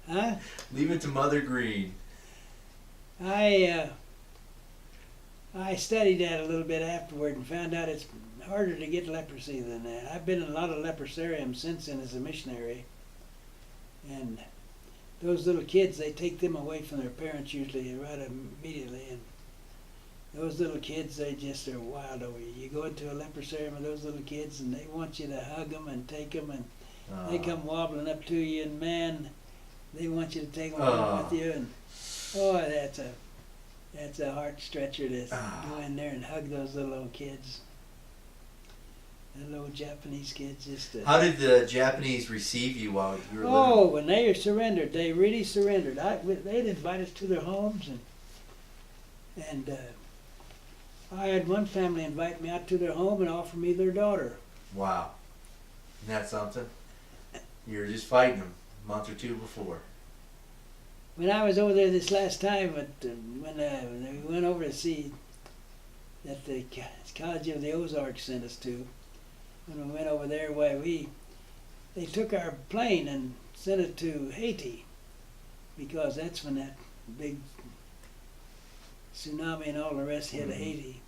Huh? Leave it to Mother Green. I studied that a little bit afterward and found out it's harder to get leprosy than that. I've been in a lot of leprosariums since then as a missionary, and those little kids, they take them away from their parents usually right immediately, and those little kids, they just are wild over you. You go into a leprosarium with those little kids, and they want you to hug them and take them, and they come wobbling up to you, and man, they want you to take them home with you, and oh, that's a heart stretcher to go in there and hug those little old kids. The little Japanese kids just. How did the Japanese receive you while you were living? Oh, when they surrendered, they really surrendered. They'd invite us to their homes, and I had one family invite me out to their home and offer me their daughter. Wow. Isn't that something? You were just fighting them a month or two before. When I was over there this last time, when we went over to see that the College of the Ozarks sent us to, when we went over there, they took our plane and sent it to Haiti, because that's when that big tsunami and all the rest hit Haiti,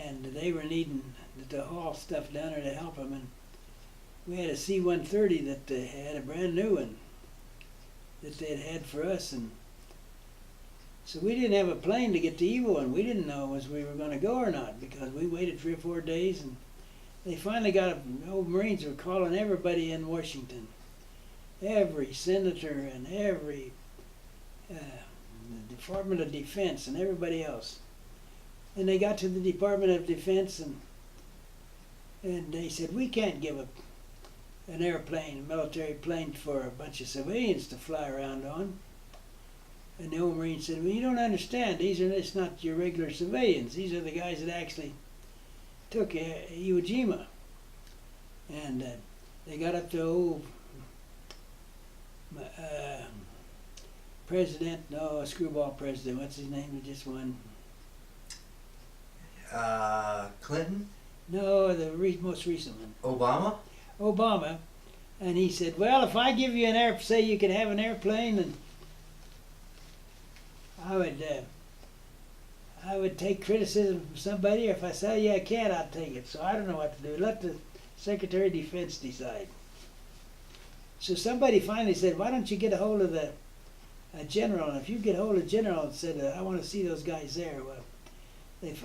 and they were needing to haul stuff down there to help them, and we had a C-130 that had a brand new one that they'd had for us, and so we didn't have a plane to get to Evo, and we didn't know was we were going to go or not, because we waited 3 or 4 days, and they finally got old Marines were calling everybody in Washington, every senator and every the Department of Defense and everybody else. And they got to the Department of Defense, and they said, we can't give an airplane, a military plane, for a bunch of civilians to fly around on. And the old Marine said, well, you don't understand. It's not your regular civilians. These are the guys that actually took Iwo Jima. And they got up to old screwball president. What's his name? He just won. Clinton? No, the most recent one. Obama. And he said, well, if I give you say you could have an airplane, and I would take criticism from somebody, or if I say, yeah, I can't, I'd take it. So I don't know what to do. Let the Secretary of Defense decide. So somebody finally said, why don't you get a hold of the general? And if you get a hold of the general and said, I want to see those guys there, well,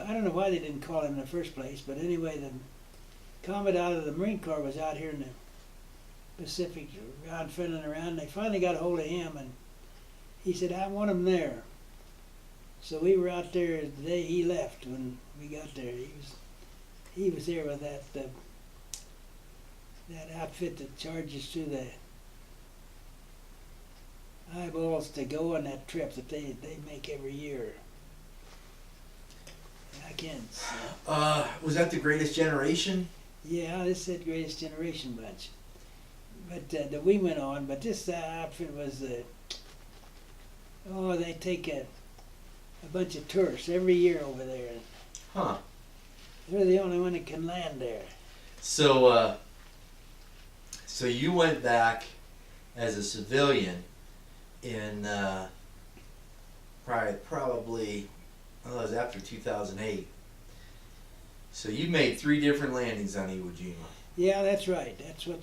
I don't know why they didn't call him in the first place, but anyway, the Commandant of the Marine Corps was out here in the Pacific, around fiddling around, and they finally got a hold of him, and he said, I want him there. So we were out there the day he left. When we got there, he was there with that outfit that charges to the eyeballs to go on that trip that they make every year. I can't. Was that the Greatest Generation? Yeah, this said Greatest Generation bunch. But that we went on. But this outfit was they take a bunch of tourists every year over there. Huh. They're the only one that can land there. So you went back as a civilian in probably it was after 2008. So you made 3 different landings on Iwo Jima. Yeah, that's right. That's what.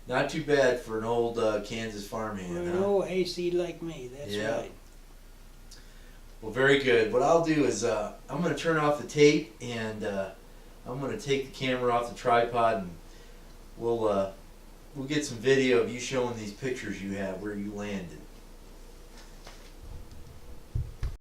Not too bad for an old Kansas farmhand. For an old hayseed like me, that's right. Well, very good. What I'll do is I'm going to turn off the tape, and I'm going to take the camera off the tripod, and we'll get some video of you showing these pictures you have where you landed.